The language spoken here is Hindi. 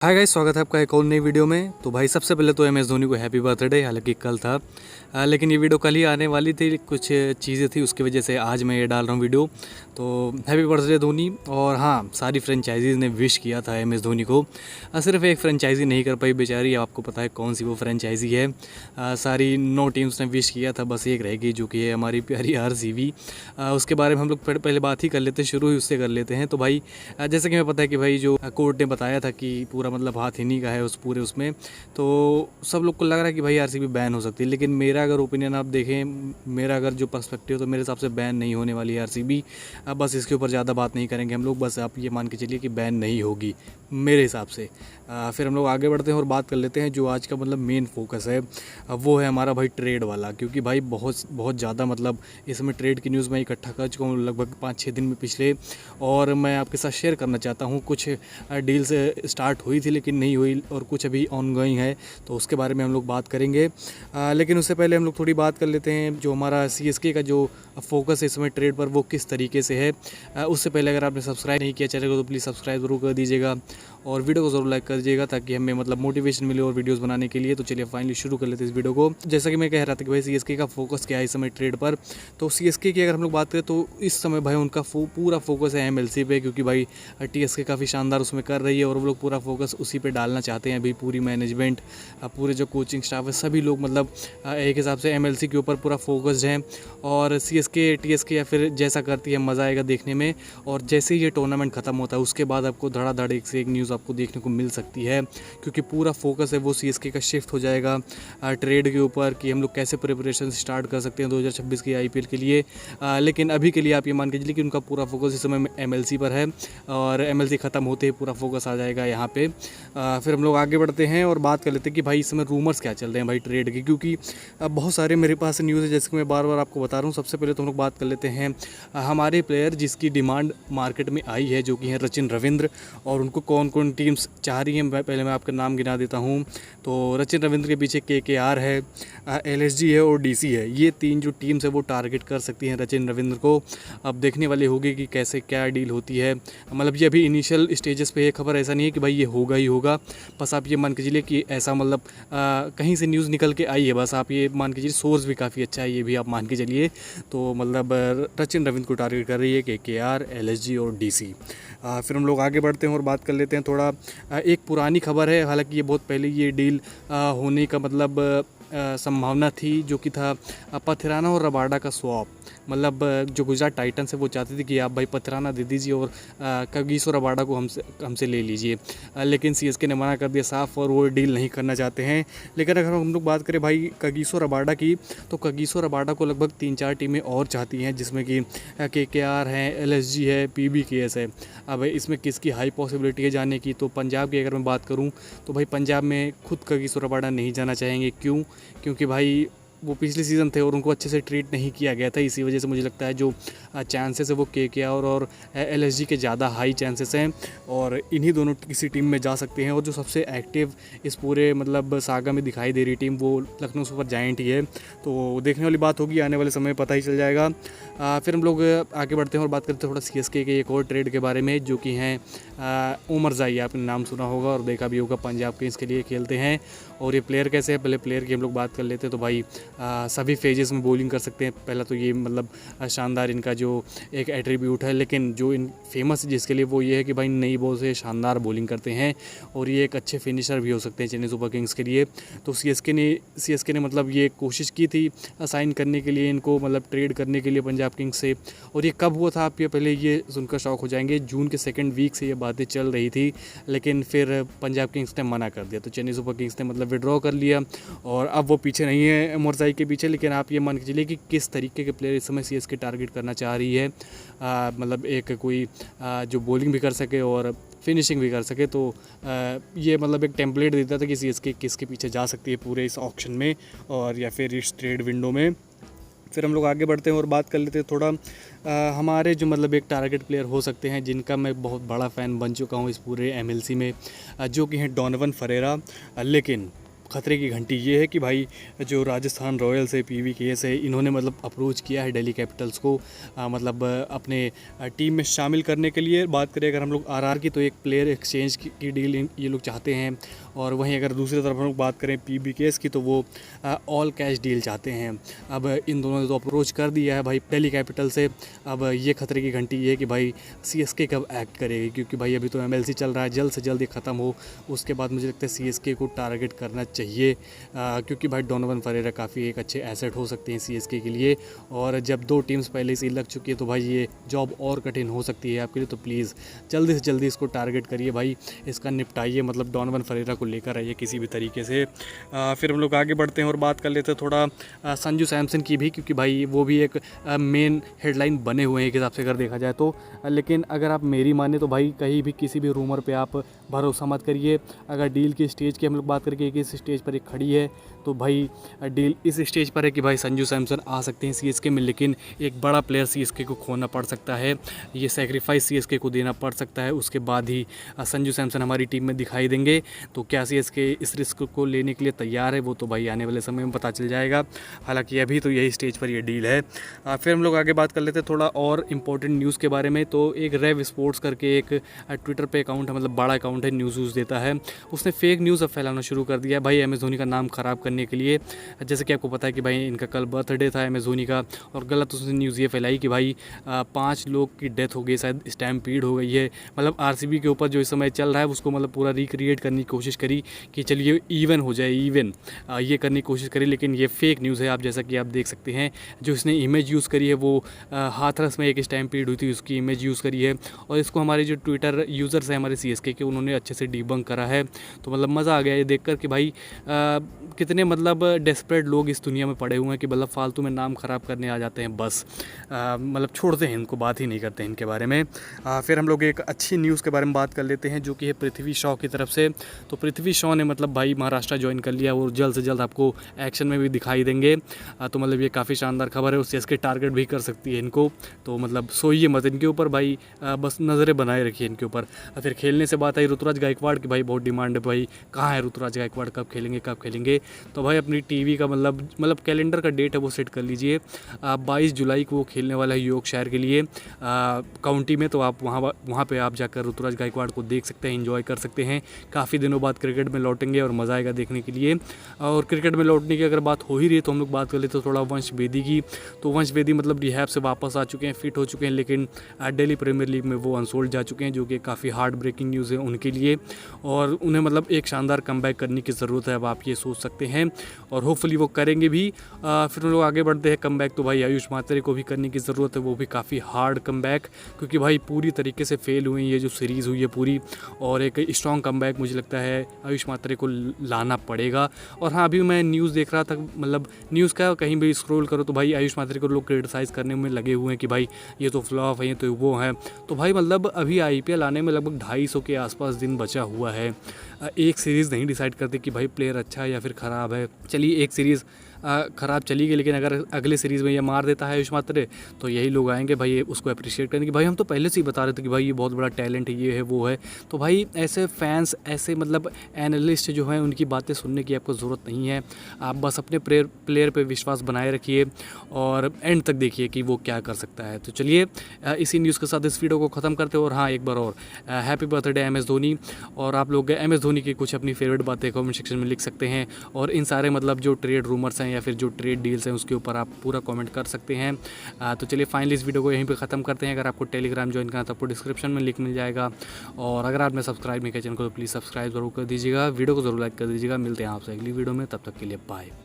हाय गाइस, स्वागत है आपका एक और नई वीडियो में। तो भाई सबसे पहले तो MS धोनी को हैप्पी बर्थडे। हालांकि कल था, लेकिन ये वीडियो कल ही आने वाली थी, कुछ चीज़ें थी उसकी वजह से आज मैं ये डाल रहा हूँ वीडियो। तो हैप्पी बर्थडे धोनी। और हाँ, सारी फ्रेंचाइजीज़ ने विश किया था MS धोनी को। सिर्फ एक फ्रेंचाइजी नहीं कर पाई बेचारी, आपको पता है कौन सी वो फ्रेंचाइजी है। सारी 9 टीम्स ने विश किया था, बस एक रह गई जो कि है हमारी प्यारी RCB। उसके बारे में हम लोग पहले बात ही कर लेते हैं, शुरू ही उससे कर लेते हैं। तो भाई जैसे कि हमें पता है कि भाई जो कोर्ट ने बताया था कि पूरा मतलब हाथ ही नहीं का है उस पूरे उसमें, तो सब लोग को लग रहा है कि भाई RCB बैन हो सकती है। लेकिन मेरा अगर ओपिनियन आप देखें, मेरा अगर जो पर्सपेक्टिव, तो मेरे हिसाब से बैन नहीं होने वाली है RCB। अब बस इसके ऊपर ज़्यादा बात नहीं करेंगे हम लोग, बस आप ये मान के चलिए कि बैन नहीं होगी मेरे हिसाब से। फिर हम लोग आगे बढ़ते हैं और बात कर लेते हैं जो आज का मतलब मेन फोकस है। वो है हमारा भाई ट्रेड वाला, क्योंकि भाई बहुत बहुत ज़्यादा मतलब इसमें ट्रेड की न्यूज़ मैं इकट्ठा कर चुका हूँ लगभग 5-6 दिन में पिछले। और मैं आपके साथ शेयर करना चाहता हूँ। कुछ डील्स स्टार्ट हुई थी लेकिन नहीं हुई, और कुछ अभी ऑन गोइंग है, तो उसके बारे में हम लोग बात करेंगे। लेकिन उससे पहले हम लोग थोड़ी बात कर लेते हैं जो हमारा CSK का जो फोकस है इसमें ट्रेड पर, वो किस तरीके से है। उससे पहले अगर आपने सब्सक्राइब नहीं किया चैनल को तो प्लीज़ सब्सक्राइब जरूर कर दीजिएगा और वीडियो को ज़रूर लाइक कर दीजिएगा, ताकि हमें मतलब मोटिवेशन मिले और वीडियोस बनाने के लिए। तो चलिए फाइनली शुरू कर लेते हैं इस वीडियो को। जैसा कि मैं कह रहा था कि भाई CSK का फोकस क्या है इस समय ट्रेड पर। तो CSK की अगर हम लोग बात करें तो इस समय भाई उनका पूरा फोकस है MLC पे, क्योंकि भाई TSK काफ़ी शानदार उसमें कर रही है और वो लोग पूरा फोकस उसी पे डालना चाहते हैं। अभी पूरी मैनेजमेंट, पूरे जो कोचिंग स्टाफ है, सभी लोग मतलब एक हिसाब से MLC के ऊपर पूरा फोकस्ड हैं। और CSK TSK या फिर जैसा करती है मज़ा आएगा देखने में। और जैसे ही ये टूर्नामेंट ख़त्म होता है उसके बाद आपको धड़ाधड़ एक से एक न्यूज़ आपको देखने को मिल सकती है, क्योंकि पूरा फोकस है वो CSK का शिफ्ट हो जाएगा ट्रेड के ऊपर, कि हम लोग कैसे प्रिपरेशन स्टार्ट कर सकते हैं 2026 की IPL के लिए। लेकिन अभी के लिए आप ये मान के चलिए कि उनका पूरा फोकस इस समय MLC पर है, और MLC ख़त्म होते ही पूरा फोकस आ जाएगा यहाँ पे। फिर हम लोग आगे बढ़ते हैं और बात कर लेते हैं कि भाई इस समय रूमर्स क्या चल रहे हैं भाई ट्रेड के, क्योंकि बहुत सारे मेरे पास न्यूज़ है जैसे कि मैं बार बार आपको बता रहा हूँ। सबसे पहले तो हम लोग बात कर लेते हैं हमारे प्लेयर जिसकी डिमांड मार्केट में आई है, जो कि हैं रचिन रविंद्र। और उनको कौन कौन टीम्स चाह रही हैं, पहले मैं आपका नाम गिना देता हूँ। तो रचिन रविंद्र के पीछे KKR है, LSG है और DC है। ये 3 जो टीम्स है वो टारगेट कर सकती हैं रचिन रविंद्र को। अब देखने वाली होगी कि कैसे क्या डील होती है। मतलब ये अभी इनिशियल स्टेजेस पे है खबर, ऐसा नहीं है कि भाई ये होगा ही होगा। बस आप ये मान के चलिए कि ऐसा मतलब कहीं से न्यूज़ निकल के आई है, बस आप ये मान के चलिए सोर्स भी काफ़ी अच्छा है, ये भी आप मान के चलिए। तो मतलब रचिन रविंद्र को टारगेट कर रही है KKR, LSG और DC। फिर हम लोग आगे बढ़ते हैं और बात कर लेते हैं थोड़ा एक पुरानी खबर है। हालांकि ये बहुत पहले ये डील होने का मतलब संभावना थी, जो कि था पथिराना और रबाडा का स्वैप। मतलब जो गुजरात टाइटंस है वो चाहती थी कि आप भाई पथिराना दे दीजिए और कगिसो रबाडा को हमसे ले लीजिए। लेकिन CSK ने मना कर दिया साफ, और वो डील नहीं करना चाहते हैं। लेकिन अगर हम लोग बात करें भाई कगिसो रबाडा की, तो कगिसो रबाडा को लगभग 3-4 टीमें और चाहती हैं, जिसमें कि KKR है, LSG है, PBKS है। अब इसमें किसकी हाई पॉसिबिलिटी है जाने की, तो पंजाब की अगर मैं बात करूं तो भाई पंजाब में खुद कगिसो रबाडा नहीं जाना चाहेंगे। क्यों? क्योंकि भाई वो पिछले सीज़न थे और उनको अच्छे से ट्रीट नहीं किया गया था। इसी वजह से मुझे लगता है जो चांसेस है वो KKR और LSG के ज़्यादा हाई चांसेस हैं, और इन्हीं दोनों किसी टीम में जा सकते हैं। और जो सबसे एक्टिव इस पूरे मतलब सागा में दिखाई दे रही टीम वो लखनऊ सुपर जायंट ही है। तो देखने वाली बात होगी, आने वाले समय में पता ही चल जाएगा। फिर हम लोग आगे बढ़ते हैं और बात करते हैं थोड़ा CSK के एक और ट्रेड के बारे में, जो कि हैं उमर जाई। आपने नाम सुना होगा और देखा भी होगा, पंजाब किंग्स के लिए खेलते हैं। और ये प्लेयर कैसे है, पहले प्लेयर की हम लोग बात कर लेते हैं। तो भाई सभी फेजेस में बॉलिंग कर सकते हैं। पहला तो ये मतलब शानदार इनका जो एक एट्रीब्यूट है, लेकिन जो इन फेमस जिसके लिए वो ये है कि भाई नई बॉल से शानदार बॉलिंग करते हैं, और ये एक अच्छे फिनिशर भी हो सकते हैं चेन्नई सुपर किंग्स के लिए। तो CSK ने मतलब ये कोशिश की थी साइन करने के लिए इनको, मतलब ट्रेड करने के लिए पंजाब किंग्स से। और ये कब हुआ था आप ये पहले ये सुनकर शौक हो जाएंगे, जून के 2nd वीक से ये बातें चल रही थी, लेकिन फिर पंजाब किंग्स ने मना कर दिया। तो चेन्नई सुपर किंग्स ने मतलब विड्रॉ कर लिया, और अब वो पीछे नहीं है मोरजाई के पीछे। लेकिन आप ये मान के चलिए कि किस तरीके के प्लेयर इस समय CSK टारगेट करना चाह रही है। मतलब एक कोई जो बॉलिंग भी कर सके और फिनिशिंग भी कर सके। तो ये मतलब एक टेम्पलेट देता था कि CSK किसके पीछे जा सकती है पूरे इस ऑक्शन में और या फिर इस ट्रेड विंडो में। फिर हम लोग आगे बढ़ते हैं और बात कर लेते हैं थोड़ा हमारे जो मतलब एक टारगेट प्लेयर हो सकते हैं, जिनका मैं बहुत बड़ा फ़ैन बन चुका हूँ इस पूरे MLC में, जो कि हैं डोनोवन फरेरा। लेकिन ख़तरे की घंटी ये है कि भाई जो राजस्थान रॉयल्स है, PVKS है, इन्होंने मतलब अप्रोच किया है दिल्ली कैपिटल्स को मतलब अपने टीम में शामिल करने के लिए। बात करें अगर हम लोग RR की, तो एक प्लेयर एक्सचेंज की डील ये लोग चाहते हैं। और वहीं अगर दूसरी तरफ हम लोग बात करें PBKS की, तो वो ऑल कैश डील चाहते हैं। अब इन दोनों ने तो अप्रोच कर दिया है भाई दिल्ली कैपिटल से। अब ये खतरे की घंटी ये है कि भाई CSK कब एक्ट करेगी, क्योंकि भाई अभी तो MLC चल रहा है, जल्द से जल्द ये ख़त्म हो, उसके बाद मुझे लगता है CSK को टारगेट करना चाहिए, क्योंकि भाई डोनोवन फरेरा काफ़ी एक अच्छे एसेट हो सकते हैं CSK के लिए। और जब 2 टीम्स पहले से लग चुकी है तो भाई ये जॉब और कठिन हो सकती है आपके लिए। तो प्लीज़ जल्दी से जल्दी इसको टारगेट करिए भाई, इसका निपटाइए, मतलब डोनोवन फरेरा को लेकर आइए किसी भी तरीके से। फिर हम लोग आगे बढ़ते हैं और बात कर लेते हैं थोड़ा संजू सैमसन की भी, क्योंकि भाई वो भी एक मेन हेडलाइन बने हुए हैं एक हिसाब से अगर देखा जाए तो। लेकिन अगर आप मेरी माने तो भाई कहीं भी किसी भी रूमर पे आप भरोसा मत करिए। अगर डील की स्टेज की हम लोग बात करके इस स्टेज पर एक खड़ी है, तो भाई डील इस स्टेज पर है कि भाई संजू सैमसन आ सकते हैं CSK में, लेकिन एक बड़ा प्लेयर CSK को खोना पड़ सकता है, ये सेक्रीफाइस CSK को देना पड़ सकता है, उसके बाद ही संजू सैमसन हमारी टीम में दिखाई देंगे। तो क्या CSK इस रिस्क को लेने के लिए तैयार है, वो तो भाई आने वाले समय में पता चल जाएगा। हालांकि अभी तो यही स्टेज पर ये डील है। फिर हम लोग आगे बात कर लेते हैं थोड़ा और इम्पोर्टेंट न्यूज़ के बारे में। तो एक रेव स्पोर्ट्स करके एक ट्विटर पे अकाउंट है, मतलब बड़ा अकाउंट है, न्यूज़ देता है, उसने फेक न्यूज़ अब फैलाना शुरू कर दिया है भाई MS धोनी का नाम ख़राब करने के लिए। जैसे कि आपको पता है कि भाई इनका कल बर्थडे था MS धोनी का, और गलत उसने न्यूज़ ये फैलाई कि भाई 5 लोग की डेथ हो गई, शायद स्टैम्पीड हो गई है। मतलब RCB के ऊपर जो इस समय चल रहा है उसको मतलब पूरा रिक्रिएट करने की कोशिश करी कि चलिए इवन हो जाए, इवन ये करने की कोशिश करी, लेकिन ये फेक न्यूज़ है। आप जैसा कि आप देख सकते हैं, जो इसने इमेज यूज़ करी है वो हाथरस में एक स्टैम्पीड हुई थी उसकी इमेज यूज़ करी है, और इसको हमारे जो ट्विटर यूज़र्स हैं हमारे CSK के, उन्होंने अच्छे से डिबंक करा है। तो मतलब मज़ा आ गया ये देखकर कि भाई कितने मतलब डेस्परेट लोग इस दुनिया में पड़े हुए हैं कि मतलब फालतू में नाम ख़राब करने आ जाते हैं, बस मतलब छोड़ते हैं इनको, बात ही नहीं करते हैं इनके बारे में। फिर हम लोग एक अच्छी न्यूज़ के बारे में बात कर लेते हैं, जो कि है पृथ्वी शॉ की तरफ से। तो पृथ्वी शॉ ने मतलब भाई महाराष्ट्र ज्वाइन कर लिया, और जल्द से जल्द आपको एक्शन में भी दिखाई देंगे। तो मतलब ये काफ़ी शानदार खबर है, उससे CSK टारगेट भी कर सकती है इनको। तो मतलब सोइए मत इनके ऊपर भाई, बस नज़रें बनाए रखिए इनके ऊपर। फिर खेलने से बात आई ऋतुराज गायकवाड़ की, भाई बहुत डिमांड है भाई, कहाँ है ऋतुराज गायकवाड़, कब खेलेंगे कब खेलेंगे। तो भाई अपनी टीवी का मतलब कैलेंडर का डेट है वो सेट कर लीजिए। 22 जुलाई को वो खेलने वाला है यॉर्कशायर के लिए काउंटी में। तो आप वहाँ पे आप जाकर ऋतुराज गायकवाड़ को देख सकते हैं, एंजॉय कर सकते हैं। काफ़ी दिनों बाद क्रिकेट में लौटेंगे और मज़ा आएगा देखने के लिए। और क्रिकेट में लौटने की अगर बात हो ही रही है तो हम लोग बात कर लेते हैं थोड़ा वंश बेदी की। तो वंश बेदी मतलब रिहैब से वापस आ चुके हैं, फिट हो चुके हैं, लेकिन दिल्ली प्रीमियर लीग में वो अनसोल्ड जा चुके हैं, जो कि काफ़ी हार्ट ब्रेकिंग न्यूज़ है उनके लिए। और उन्हें मतलब एक शानदार कमबैक करने की ज़रूरत है, अब आप ये सोच सकते हैं, और होपफुली वो करेंगे भी। फिर हम लोग आगे बढ़ते हैं कमबैक, तो भाई आयुष मात्रे को भी करने की ज़रूरत है, वो भी काफ़ी हार्ड कमबैक, क्योंकि भाई पूरी तरीके से फेल हुए ये जो सीरीज़ हुई है पूरी, और एक स्ट्रॉन्ग कमबैक मुझे लगता है आयुष मात्रे को लाना पड़ेगा। और हाँ, अभी मैं न्यूज़ देख रहा था, मतलब न्यूज़ का कहीं भी स्क्रॉल करो तो भाई आयुष मात्रे को लोग क्रिटिसाइज़ करने में लगे हुए हैं कि भाई ये तो फ्लॉप है, ये तो वो है। तो भाई मतलब अभी IPL आने में लगभग 250 के आसपास दिन बचा हुआ है। एक सीरीज़ नहीं डिसाइड करते कि भाई प्लेयर अच्छा है या फिर ख़राब है। चलिए एक सीरीज़ ख़राब चली गई, लेकिन अगर अगले सीरीज़ में ये मार देता है आयुष मात्रे, तो यही लोग आएंगे भाई उसको अप्रिशिएट करेंगे कि भाई हम तो पहले से ही बता रहे थे कि भाई ये बहुत बड़ा टैलेंट है, ये है वो है। तो भाई ऐसे फैंस, ऐसे मतलब एनालिस्ट जो हैं, उनकी बातें सुनने की आपको ज़रूरत नहीं है। आप बस अपने प्लेयर पे विश्वास बनाए रखिए और एंड तक देखिए कि वो क्या कर सकता है। तो चलिए इसी न्यूज़ के साथ इस वीडियो को ख़त्म करते हैं। और हाँ, एक बार और हैप्पी बर्थडे MS धोनी। और आप लोग MS धोनी की कुछ अपनी फेवरेट बातें कमेंट सेक्शन में लिख सकते हैं, और इन सारे मतलब जो ट्रेड रूमर्स हैं या फिर जो ट्रेड डील्स हैं उसके ऊपर आप पूरा कमेंट कर सकते हैं। तो चलिए फाइनली इस वीडियो को यहीं पे ख़त्म करते हैं। अगर आपको टेलीग्राम ज्वाइन करना तो आपको डिस्क्रिप्शन में लिंक मिल जाएगा, और अगर आपने सब्सक्राइब नहीं किया चैनल को तो प्लीज़ सब्सक्राइब जरूर कर दीजिएगा, वीडियो को जरूर लाइक कर दीजिएगा। मिलते हैं आपसे अगली वीडियो में, तब तक के लिए बाय।